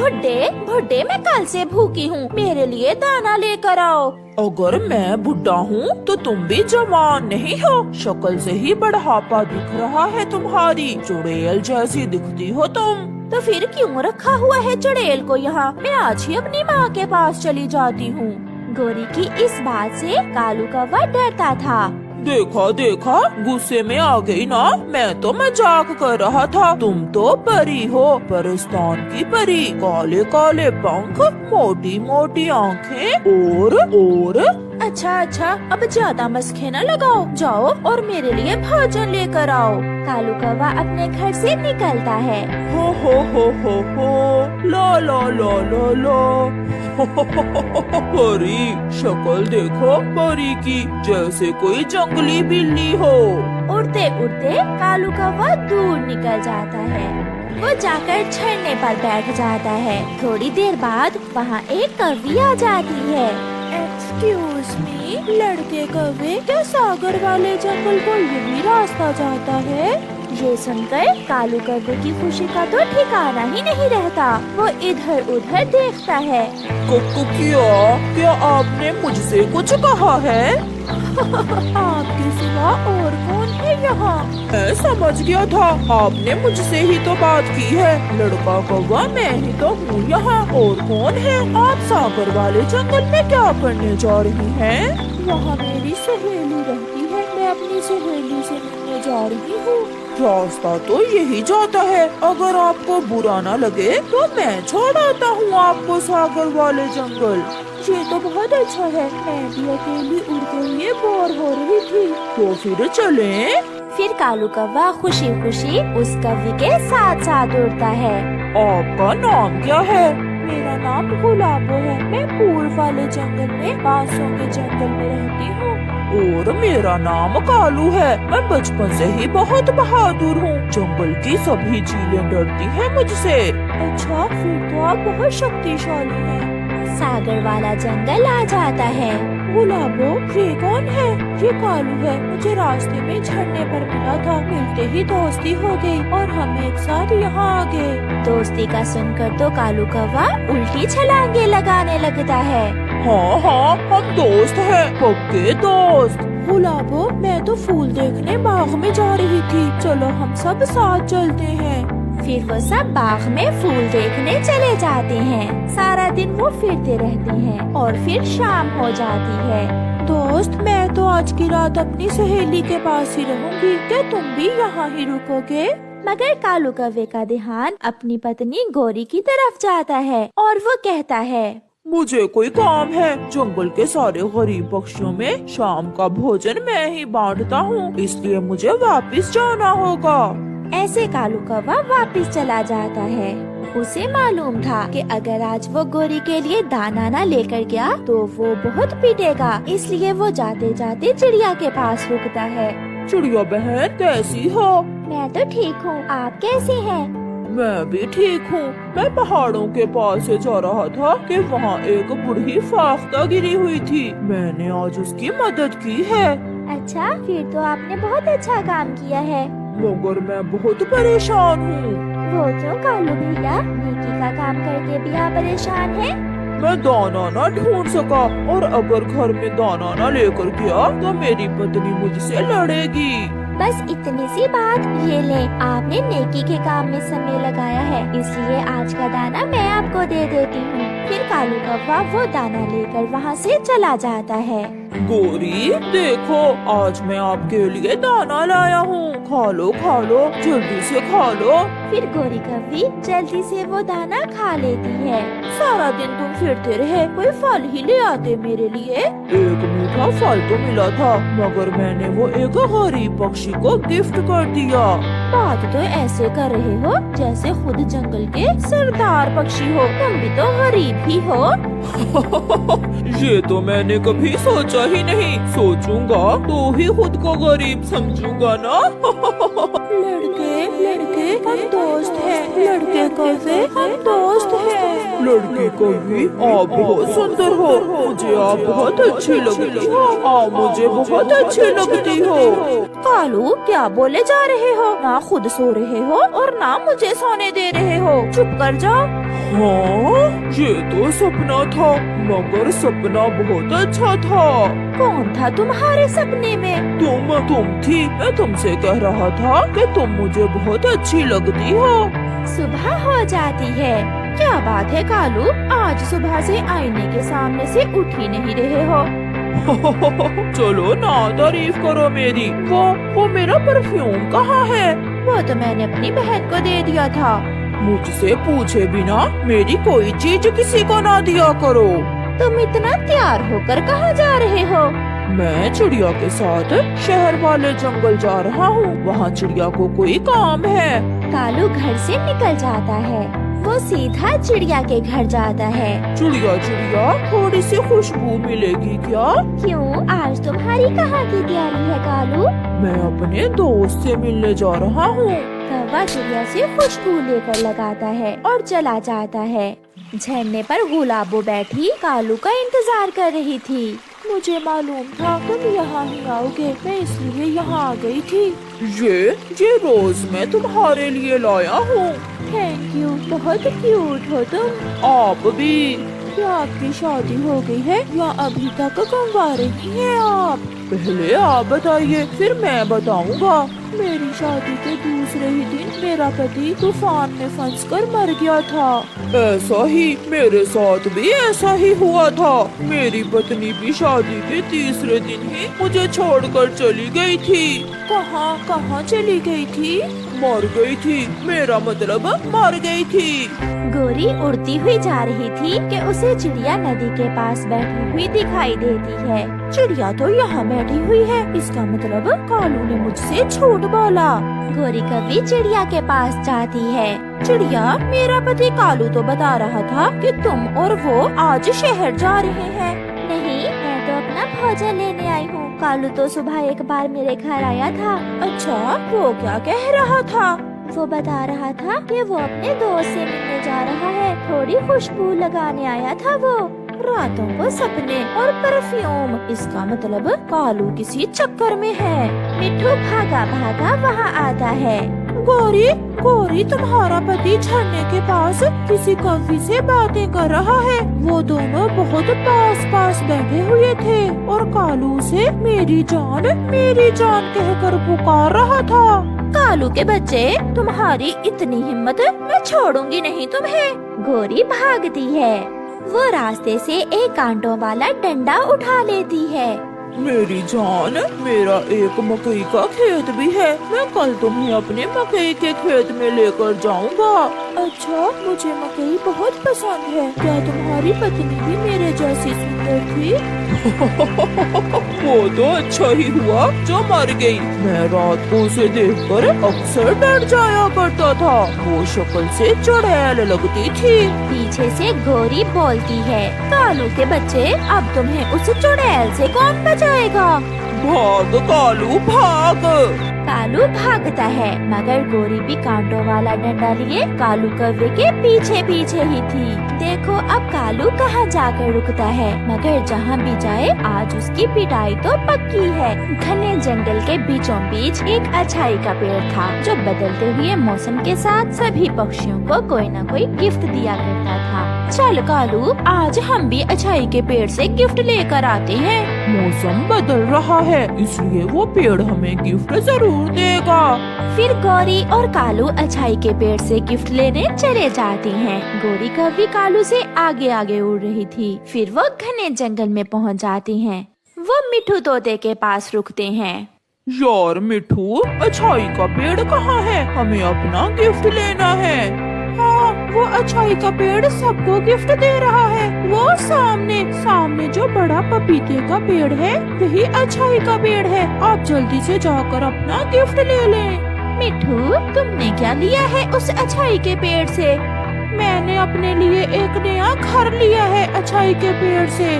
बुड्ढे बुड्ढे, मैं कल से भूखी हूँ, मेरे लिए दाना लेकर आओ। अगर मैं बुढ़ा हूँ तो तुम भी जवान नहीं हो, शक्ल से ही बढ़ापा दिख रहा है तुम्हारी, चुड़ैल जैसी दिखती हो तुम। तो फिर क्यों रखा हुआ है चुड़ैल को यहाँ? मैं आज ही अपनी माँ के पास चली जाती हूँ। गोरी की इस बात से कालू कौवा डरता था। देखा देखा, गुस्से में आ गई ना। मैं तो मजाक कर रहा था, तुम तो परी हो, परिस्तान की परी। काले काले पंख, मोटी मोटी आँखें और अच्छा अच्छा, अब ज्यादा मस्खे न लगाओ, जाओ और मेरे लिए भोजन लेकर आओ। कालू कौवा अपने घर से निकलता है। हो ला ला ला ला ला परी, शक्ल देखो परी की, जैसे कोई जंगली बिल्ली हो। उड़ते उड़ते कालू कौवा दूर निकल जाता है। वो जाकर झरने पर बैठ जाता है। थोड़ी देर बाद वहाँ एक कौवी आ जाती है। एक्सक्यूज मी, लड़के कौवे, क्या सागर वाले जंगल को यही रास्ता जाता है? ये सुनकर कालू कौवे की खुशी का तो ठिकाना ही नहीं रहता। वो इधर उधर देखता है। क्या आपने मुझसे कुछ कहा है? आपके सिवा और कौन है यहाँ? मैं समझ गया था, आपने मुझसे ही तो बात की है। लड़का कौवा मैं ही तो हूँ यहाँ, और कौन है? आप सागर वाले जंगल में क्या करने जा रही हैं? वहाँ मेरी सहेली रहती है, मैं अपनी सहेली से मिलने जा रही हूँ। रास्ता तो यही जाता है, अगर आपको बुरा न लगे तो मैं छोड़ आता हूँ आपको सागर वाले जंगल। ये तो बहुत अच्छा है, मैं भी अकेली उड़ते हुए बोर हो रही थी। तो फिर चलें? फिर कालू कौवा खुशी खुशी उस कौवी के साथ साथ उड़ता है। आपका नाम क्या है? मेरा नाम गुलाबो है, मैं पूर्व वाले जंगल में बांसों के जंगल में रहती हूँ। और मेरा नाम कालू है, मैं बचपन से ही बहुत बहादुर हूँ, जंगल की सभी चीलें डरती हैं मुझसे। अच्छा, फिर तो आप बहुत शक्तिशाली हैं। सागर वाला जंगल आ जाता है। गुलाबो, ये कौन है? ये कालू है, मुझे रास्ते में झरने पर मिला था, मिलते ही दोस्ती हो गई और हम एक साथ यहाँ आ गए। दोस्ती का सुनकर तो कालू कौवा उल्टी छलांगे लगाने लगता है। हाँ, हम दोस्त हैं, पक्के दोस्त। गुलाबो, मैं तो फूल देखने बाग में जा रही थी, चलो हम सब साथ चलते हैं। फिर वो सब बाग में फूल देखने चले जाते हैं। सारा दिन वो फिरते रहते हैं और फिर शाम हो जाती है। दोस्त, मैं तो आज की रात अपनी सहेली के पास ही रहूंगी, क्या तुम भी यहाँ ही रुकोगे? मगर कालू कौवे का ध्यान अपनी पत्नी गोरी की तरफ जाता है और वो कहता है, मुझे कोई काम है, जंगल के सारे गरीब पक्षियों में शाम का भोजन मैं ही बांटता हूँ, इसलिए मुझे वापस जाना होगा। ऐसे कालू कौवा वापस चला जाता है। उसे मालूम था कि अगर आज वो गोरी के लिए दाना न लेकर गया तो वो बहुत पीटेगा, इसलिए वो जाते जाते चिड़िया के पास रुकता है। चिड़िया बहन, कैसी हो? मैं तो ठीक हूँ, आप कैसे हैं? मैं भी ठीक हूँ। मैं पहाड़ों के पास से जा रहा था कि वहाँ एक बूढ़ी फाख्ता गिरी हुई थी, मैंने आज उसकी मदद की है। अच्छा, फिर तो आपने बहुत अच्छा काम किया है। मगर मैं बहुत परेशान हूँ। वो क्यों कालू भैया, नेकी का काम करके भी आप परेशान हैं? मैं दाना न ढूंढ सका, और अगर घर में दाना न लेकर गया तो मेरी पत्नी मुझसे लड़ेगी। बस इतनी सी बात, ये ले, आपने नेकी के काम में समय लगाया है, इसलिए आज का दाना मैं आपको दे देती हूँ। फिर कालू कौवा वो दाना लेकर वहाँ से चला जाता है। गोरी, देखो, आज मैं आपके लिए दाना लाया हूँ, खा लो, जल्दी से खा लो। फिर गोरी कौवी जल्दी से वो दाना खा लेती है। सारा दिन तुम फिरते रहे, कोई फल ही ले आते मेरे लिए। एक मीठा फल तो मिला था, मगर मैंने वो एक गरीब पक्षी को गिफ्ट कर दिया। बात तो ऐसे कर रहे हो जैसे खुद जंगल के सरदार पक्षी हो, तुम भी तो गरीब ही हो। ये तो मैंने कभी सोचा ही नहीं, सोचूंगा तो ही खुद को गरीब समझूंगा ना। लड़के हम दोस्त हैं, लड़के कौवे हम दोस्त हैं। लड़की कौवी, आप बहुत सुंदर हो, मुझे आप बहुत अच्छी लगती हो, आप मुझे बहुत अच्छी लगती हो। कालू, क्या बोले जा रहे हो? ना खुद सो रहे हो और ना मुझे सोने दे रहे हो, चुप कर जाओ। हाँ, ये तो सपना था, मगर सपना बहुत अच्छा था। कौन था तुम्हारे सपने में? तुम थी। मैं तुमसे कह रहा था कि तुम मुझे बहुत अच्छी लगती हो। सुबह हो जाती है। क्या बात है कालू, आज सुबह से आईने के सामने से उठ ही नहीं रहे हो। चलो ना तारीफ करो मेरी। वो मेरा परफ्यूम कहाँ है? वो तो मैंने अपनी बहन को दे दिया था। मुझसे पूछे बिना मेरी कोई चीज किसी को ना दिया करो। तुम इतना तैयार होकर कहाँ जा रहे हो? मैं चिड़िया के साथ शहर वाले जंगल जा रहा हूँ। वहाँ चिड़िया को कोई काम है। कालू घर से निकल जाता है। वो सीधा चिड़िया के घर जाता है। चिड़िया, थोड़ी सी खुशबू मिलेगी क्या? क्यों, आज तुम्हारी कहाँ की तैयारी है कालू? मैं अपने दोस्त से मिलने जा रहा हूँ। कौवा चिड़िया से खुशबू लेकर लगाता है और चला जाता है। झरने पर गुलाबो बैठी कालू का इंतजार कर रही थी। मुझे मालूम था तुम यहाँ ही आओगे, मैं इसलिए यहाँ आ गई थी। ये रोज मैं तुम्हारे लिए लाया हूँ। थैंक यू, बहुत क्यूट हो तुम। आप भी। क्या आपकी शादी हो गई है या अभी तक कुंवारे ही हैं आप? पहले आप बताइए, फिर मैं बताऊंगा। मेरी शादी के दूसरे ही दिन मेरा पति तूफान में फंसकर मर गया था। ऐसा ही मेरे साथ भी ऐसा ही हुआ था। मेरी पत्नी भी शादी के तीसरे दिन ही मुझे छोड़कर चली गई थी। कहाँ चली गई थी? मर गई थी, मेरा मतलब मर गई थी। गोरी उड़ती हुई जा रही थी कि उसे चिड़िया नदी के पास बैठी हुई दिखाई देती है। चिड़िया तो यहाँ बैठी हुई है, इसका मतलब कालू ने मुझसे झूठ बोला। गोरी कभी चिड़िया के पास जाती है। चिड़िया, मेरा पति कालू तो बता रहा था कि तुम और वो आज शहर जा रहे हैं। नहीं, मैं तो अपना भोजन लेने आई हूँ। कालू तो सुबह एक बार मेरे घर आया था। अच्छा, वो क्या कह रहा था? वो बता रहा था कि वो अपने दोस्त से मिलने जा रहा है। थोड़ी खुशबू लगाने आया था वो। रातों को सपने और परफ्यूम, इसका मतलब कालू किसी चक्कर में है। मिट्ठू भागा भागा वहाँ आता है। गोरी, तुम्हारा पति झरने के पास किसी कौवी से बातें कर रहा है। वो दोनों बहुत पास बैठे हुए थे और कालू से मेरी जान कहकर पुकार रहा था। कालू के बच्चे, तुम्हारी इतनी हिम्मत, मैं छोड़ूंगी नहीं तुम्हें। गोरी भागती है। वो रास्ते से एक कांटों वाला डंडा उठा लेती है। मेरी जान, मेरा एक मकई का खेत भी है। मैं कल तुम्हें अपने मकई के खेत में लेकर जाऊंगा। अच्छा, मुझे मकई बहुत पसंद है। क्या तुम्हारी पत्नी भी मेरे जैसी सुंदर थी? वो तो अच्छा ही हुआ जो मर गई। मैं रात को उसे देखकर अक्सर डर जाया करता था। वो शक्ल से चुड़ैल लगती थी। पीछे से गोरी बोलती है, कालू के बच्चे, अब तुम्हें उस चुड़ैल से कौन बचाएगा? भाग कालू, भाग। कालू भागता है, मगर गोरी भी कांटों वाला डंडा लिए कालू कौवे के पीछे ही थी। देखो अब कालू कहाँ जाकर रुकता है, मगर जहाँ भी जाए आज उसकी पिटाई तो पक्की है। घने जंगल के बीचों बीच एक अछाई का पेड़ था, जो बदलते हुए मौसम के साथ सभी पक्षियों को कोई न कोई गिफ्ट दिया करता था। चल कालू, आज हम भी अछाई के पेड़ से गिफ्ट लेकर आते हैं। मौसम बदल रहा है, इसलिए वो पेड़ हमें गिफ्ट जरूर देगा। फिर गौरी और कालू अछाई के पेड़ से गिफ्ट लेने चले जाते हैं। गौरी कभी कालू से आगे उड़ रही थी। फिर वो घने जंगल में पहुंच जाती हैं। वो मिट्ठू तोते के पास रुकते हैं। यार मिट्ठू, अछाई का पेड़ कहाँ है? हमें अपना गिफ्ट लेना है। हाँ, वो अछाई का पेड़ सबको गिफ्ट दे रहा है। वो सामने जो बड़ा पपीते का पेड़ है, वही अछाई का पेड़ है। आप जल्दी से जाकर अपना गिफ्ट ले लें। मिट्ठू, तुमने क्या लिया है उस अछाई के पेड़ से? मैंने अपने लिए एक नया घर लिया है अछाई के पेड़ से।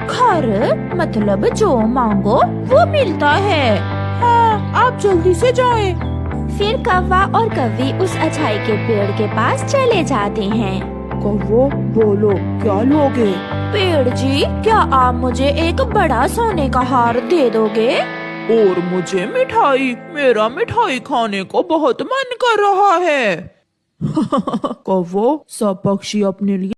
घर मतलब जो मांगो वो मिलता है। हाँ, आप जल्दी से जाएं। फिर कौवा और कव्वी उस अछाई के पेड़ के पास चले जाते हैं। कौवो, बोलो क्या लोगे? पेड़ जी, क्या आप मुझे एक बड़ा सोने का हार दे दोगे? और मुझे मिठाई, मेरा मिठाई खाने को बहुत मन कर रहा है। कौवो, सब पक्षी अपने लिए